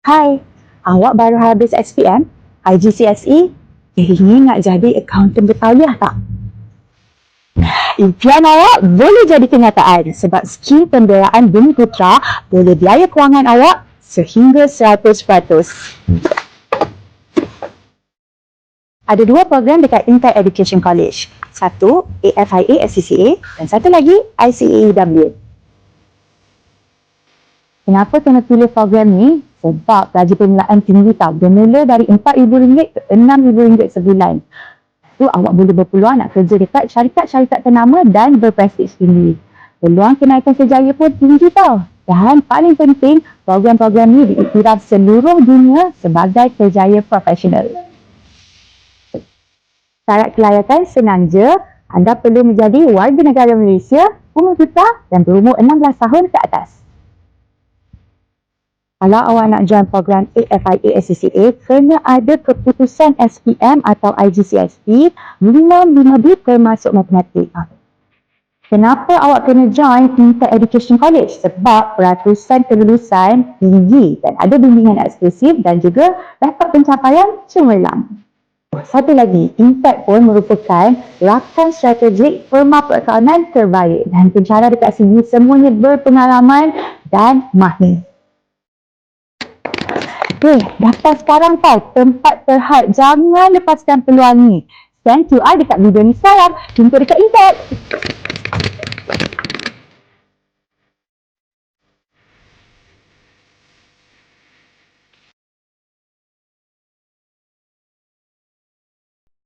Hai, awak baru habis SPM, IGCSE, ingin nak jadi accountant bertauliah tak? Impian awak boleh jadi kenyataan sebab skil pembiayaan Bumi Putra boleh biaya kewangan awak sehingga 100%. Ada dua program dekat Intel Education College. Satu, AFIA SCCA dan satu lagi ICAEW. Kenapa kena pilih program ni? Sebab gaji permulaan tinggi tau. Dia mula dari RM4,000 ke RM6,000 sebulan. Tu awak boleh berpeluang nak kerja dekat syarikat-syarikat ternama dan berprestij tinggi. Peluang kenaikan kerjaya pun tinggi tau. Dan paling penting, program-program ni diiktiraf seluruh dunia sebagai kerjaya profesional. Syarat kelayakan senang je. Anda perlu menjadi warga negara Malaysia, Bumi Putra dan berumur 16 tahun ke atas. Kalau awak nak join program AFIA SCCA, kena ada keputusan SPM atau IGCSE minimum 5B termasuk matematik. Kenapa awak kena join Intel Education College? Sebab peratusan kelulusan tinggi dan ada bimbingan eksklusif dan juga dapat pencapaian cemerlang. Satu lagi, Intel pun merupakan rakan strategik firma perakaunan terbaik dan pencara dekat sini semuanya berpengalaman dan mahir. Daftar sekarang tau, tempat terhad. Jangan lepaskan peluang ni. Scan QR dekat video ni sekarang. Jumpa dekat Intel.